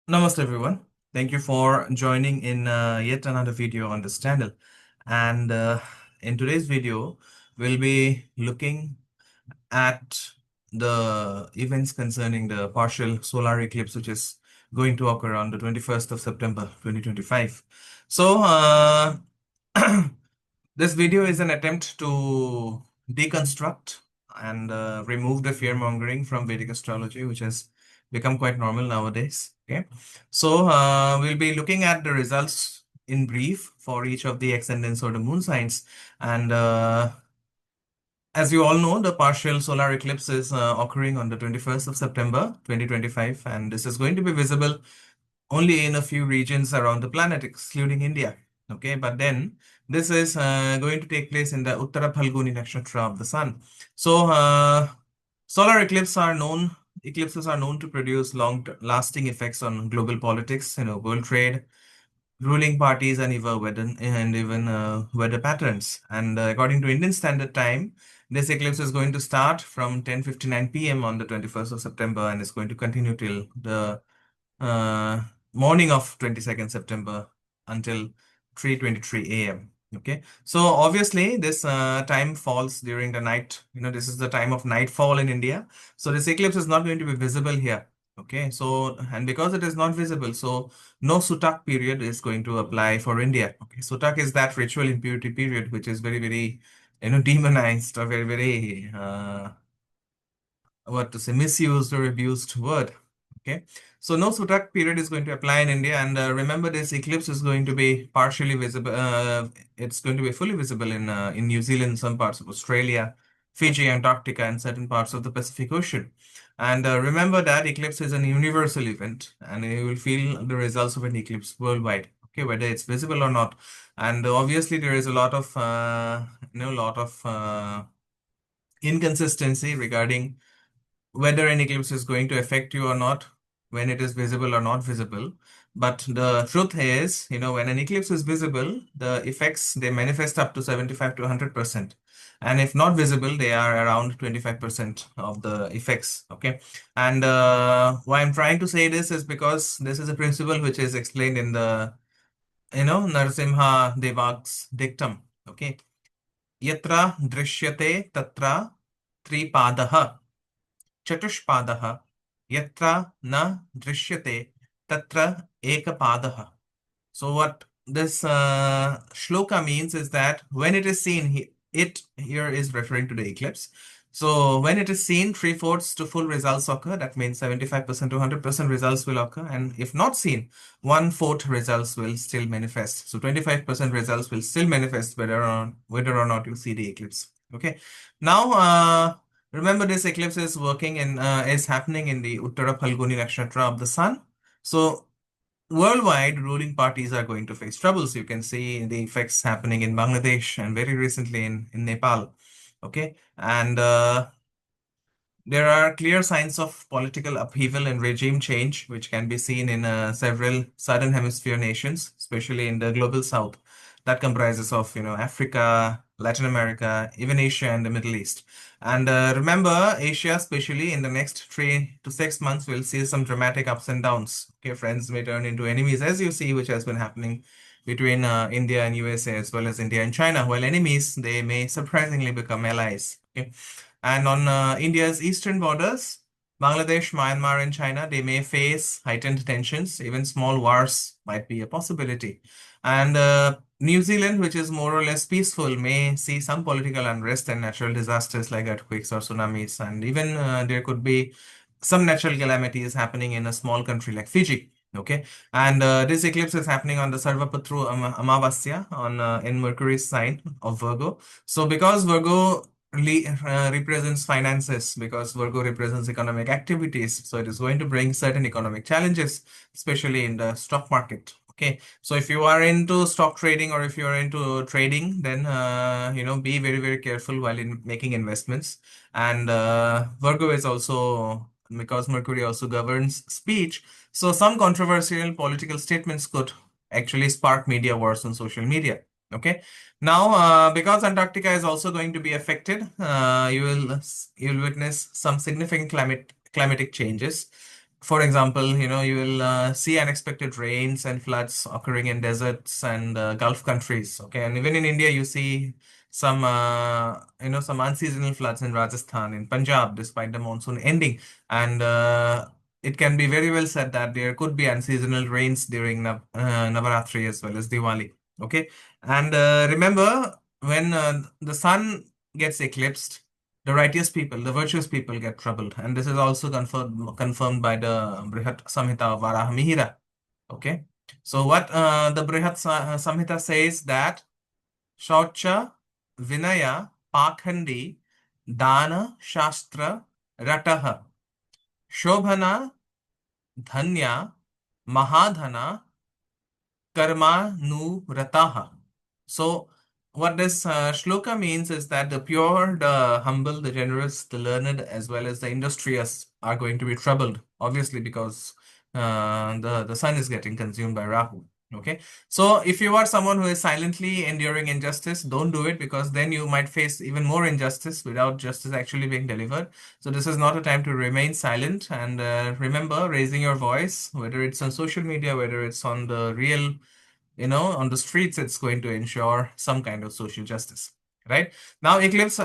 Namaste everyone. Thank you for joining in yet another video on this channel. And in today's video, we'll be looking at the events concerning the partial solar eclipse, which is going to occur on the 21st of September 2025. So, this video is an attempt to deconstruct and remove the fear mongering from Vedic astrology, which has become quite normal nowadays. Okay, so we'll be looking at the results in brief for each of the ascendants or the moon signs, and as you all know, the partial solar eclipse is occurring on the 21st of September 2025, and this is going to be visible only in a few regions around the planet, excluding India. Okay, but then this is going to take place in the Uttara Phalguni Nakshatra of the sun. So, solar eclipses are known to produce long-lasting effects on global politics, world trade, ruling parties, and even weather patterns. And according to Indian Standard Time, this eclipse is going to start from 10:59 p.m. on the 21st of September and is going to continue till the uh, morning of 22nd September until 3:23 a.m. Okay, so obviously this time falls during the night. This is the time of nightfall in India. So this eclipse is not going to be visible here. Okay, so and because it is not visible, so no Sutak period is going to apply for India. Okay, Sutak is that ritual impurity period, which is very, very, demonized or very, very, what to say, misused or abused word. Okay, so no Sutak period is going to apply in India, and remember this eclipse is going to be partially visible. It's going to be fully visible in New Zealand, some parts of Australia, Fiji, Antarctica, and certain parts of the Pacific Ocean. And remember that eclipse is an universal event, and you will feel the results of an eclipse worldwide. Okay, whether it's visible or not, and obviously there is a lot of inconsistency regarding whether an eclipse is going to affect you or not, when it is visible or not visible. But the truth is, when an eclipse is visible, the effects they manifest up to 75 to 100%. And if not visible, they are around 25% of the effects. Okay. And why I'm trying to say this is because this is a principle which is explained in the, Narasimha Devak's dictum. Okay. Yatra drishyate tatra tripadaha चतुष्पादः यत्र न दृश्यते तत्र एकपादः. So what this shloka means is that when it is seen, it here is referring to the eclipse. So when it is seen, three-fourths to full results occur. That means 75% to 100% results will occur. And if not seen, one-fourth results will still manifest. So 25% results will still manifest whether or not you see the eclipse. Okay. Now, remember this eclipse is happening in the Uttara Phalguni Nakshatra of the sun. So worldwide, ruling parties are going to face troubles. You can see the effects happening in Bangladesh and very recently in Nepal. Okay. And there are clear signs of political upheaval and regime change, which can be seen in several Southern Hemisphere nations, especially in the global South, that comprises of Africa, Latin America, even Asia and the Middle East. And remember, Asia, especially in the next 3 to 6 months, will see some dramatic ups and downs. Okay, friends may turn into enemies, as you see, which has been happening between India and USA, as well as India and China. While enemies, they may surprisingly become allies. Okay. And on India's eastern borders, Bangladesh, Myanmar, and China, they may face heightened tensions. Even small wars might be a possibility. And New Zealand, which is more or less peaceful, may see some political unrest and natural disasters like earthquakes or tsunamis. And even there could be some natural calamities happening in a small country like Fiji. Okay, and this eclipse is happening on the Sarvapatru Amavasya on in Mercury's sign of Virgo. So because Virgo represents finances, because Virgo represents economic activities. So it is going to bring certain economic challenges, especially in the stock market. Okay, so if you are into stock trading or if you are into trading, then be very, very careful while making investments. And Virgo is also, because Mercury also governs speech, so some controversial political statements could actually spark media wars on social media. Okay. Now, because Antarctica is also going to be affected, you'll witness some significant climatic changes. For example, you will see unexpected rains and floods occurring in deserts and Gulf countries. Okay, and even in India, you see some unseasonal floods in Rajasthan, in Punjab, despite the monsoon ending. And it can be very well said that there could be unseasonal rains during Navaratri as well as Diwali. Okay, and remember when the sun gets eclipsed, the righteous people, the virtuous people get troubled. And this is also confirmed by the Brihat Samhita of Varaha Mihira. Okay. So what the Samhita says that Shaucha, Vinaya, Pakhandi, Dana, Shastra, Rataha, Shobhana, Dhanya, Mahadhana, Karma nu rataha. So, what this shloka means is that the pure, the humble, the generous, the learned, as well as the industrious are going to be troubled, obviously, because the sun is getting consumed by Rahu. Okay, so if you are someone who is silently enduring injustice, don't do it, because then you might face even more injustice without justice actually being delivered. So this is not a time to remain silent. And remember, raising your voice, whether it's on social media, whether it's on the real, on the streets, it's going to ensure some kind of social justice, right? Now, eclipse,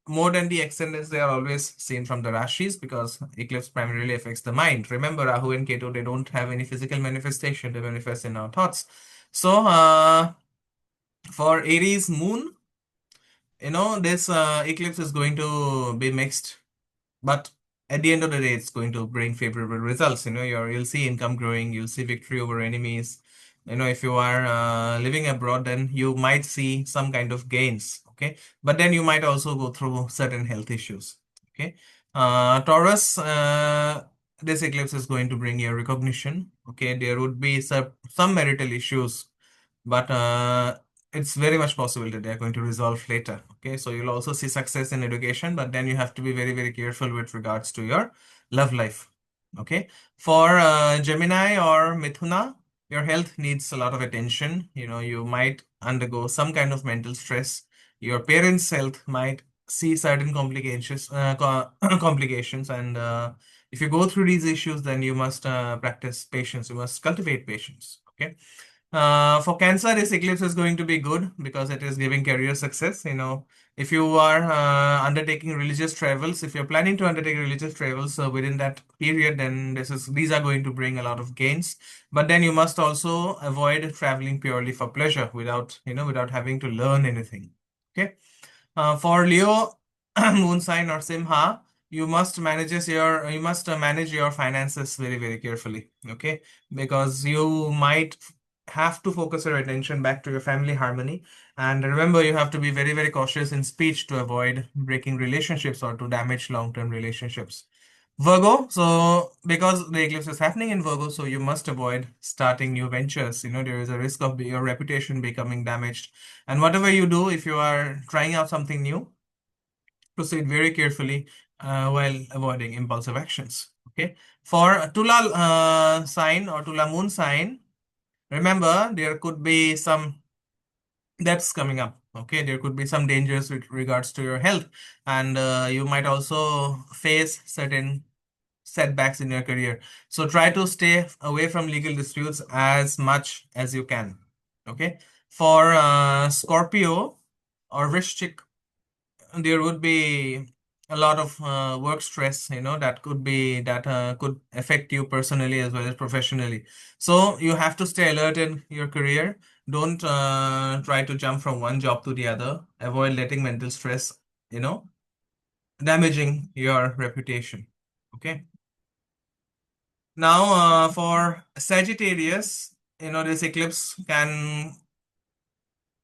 more than the extenders, they are always seen from the Rashis, because eclipse primarily affects the mind. Remember, Rahu and Ketu, they don't have any physical manifestation, they manifest in our thoughts. So, for Aries moon, this eclipse is going to be mixed, but at the end of the day, it's going to bring favorable results. You'll see income growing, you'll see victory over enemies. If you are living abroad, then you might see some kind of gains. Okay, but then you might also go through certain health issues. Okay, Taurus, this eclipse is going to bring you recognition. Okay, there would be some marital issues, but it's very much possible that they're going to resolve later. Okay, so you'll also see success in education, but then you have to be very, very careful with regards to your love life. Okay, for Gemini or Mithuna, your health needs a lot of attention. You might undergo some kind of mental stress. Your parents' health might see certain complications, and if you go through these issues, then you must practice patience. You must cultivate patience. Okay. For Cancer, this eclipse is going to be good because it is giving career success. If you are undertaking religious travels, if you're planning to undertake religious travels within that period, then these are going to bring a lot of gains. But then you must also avoid traveling purely for pleasure without having to learn anything. Okay. For Leo, moon sign or Simha, you must manage your finances very, very carefully. Okay, because you might have to focus your attention back to your family harmony. And remember, you have to be very, very cautious in speech to avoid breaking relationships or to damage long-term relationships. Virgo, so because the eclipse is happening in Virgo, so you must avoid starting new ventures. There is a risk of your reputation becoming damaged. And whatever you do, if you are trying out something new, proceed very carefully while avoiding impulsive actions. Okay. For Tula sign or Tula moon sign, remember there could be some debts coming up. Okay, there could be some dangers with regards to your health, and you might also face certain setbacks in your career. So try to stay away from legal disputes as much as you can. Okay. For Scorpio or Vrishchik, there would be a lot of work stress, that could affect you personally as well as professionally. So you have to stay alert in your career. Don't try to jump from one job to the other. Avoid letting mental stress, you know, damaging your reputation. Okay. Now, for Sagittarius, this eclipse can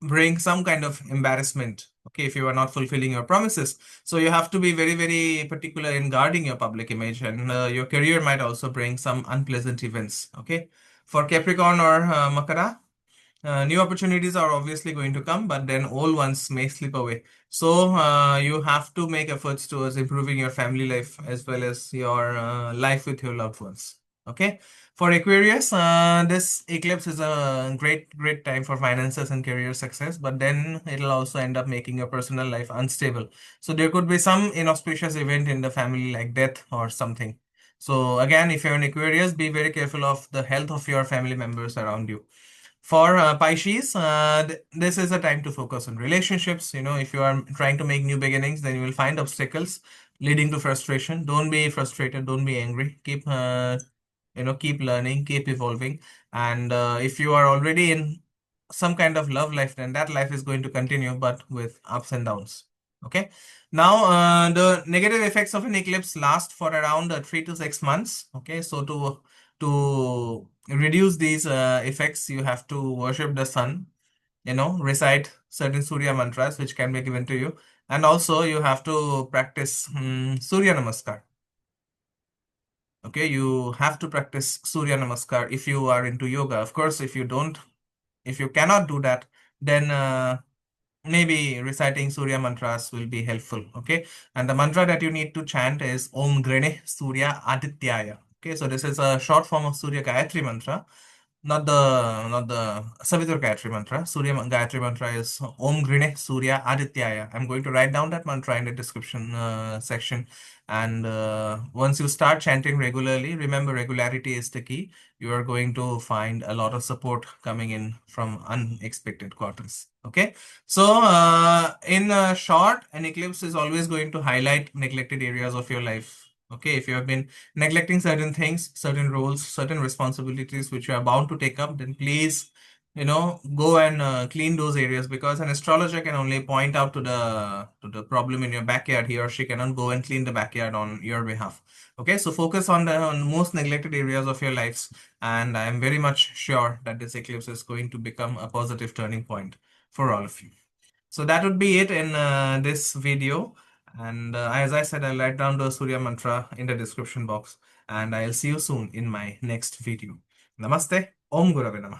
bring some kind of embarrassment, okay, if you are not fulfilling your promises. So you have to be very, very particular in guarding your public image, and your career might also bring some unpleasant events. Okay. For Capricorn or Makara, new opportunities are obviously going to come, but then old ones may slip away. So you have to make efforts towards improving your family life as well as your life with your loved ones. Okay. For Aquarius, this eclipse is a great, great time for finances and career success, but then it'll also end up making your personal life unstable. So there could be some inauspicious event in the family like death or something. So again, if you're an Aquarius, be very careful of the health of your family members around you. For Pisces, this is a time to focus on relationships. If you are trying to make new beginnings, then you will find obstacles leading to frustration. Don't be frustrated. Don't be angry. Keep learning, keep evolving. And if you are already in some kind of love life, then that life is going to continue, but with ups and downs. Okay. Now, the negative effects of an eclipse last for around 3 to 6 months. Okay, so to reduce these effects, you have to worship the sun, recite certain Surya mantras which can be given to you, and also you have to practice Surya Namaskar. Okay, you have to practice Surya Namaskar if you are into yoga. Of course, if you cannot do that, then maybe reciting Surya mantras will be helpful. Okay, and the mantra that you need to chant is Om Grene Surya Adityaya. Okay, so this is a short form of Surya Gayatri mantra, not the Savitur Gayatri mantra. Surya Gayatri mantra is Om Grine Surya Adityaya. I'm going to write down that mantra in the description section. And once you start chanting regularly, remember regularity is the key. You are going to find a lot of support coming in from unexpected quarters. Okay. So, in short, an eclipse is always going to highlight neglected areas of your life. Okay, if you have been neglecting certain things, certain roles, certain responsibilities which you are bound to take up, then please, go and clean those areas, because an astrologer can only point out to the problem in your backyard. He or she cannot go and clean the backyard on your behalf. Okay, so focus on the most neglected areas of your lives, and I am very much sure that this eclipse is going to become a positive turning point for all of you. So that would be it in this video. And as I said, I'll write down the Surya mantra in the description box. And I'll see you soon in my next video. Namaste. Om Gurave Namah.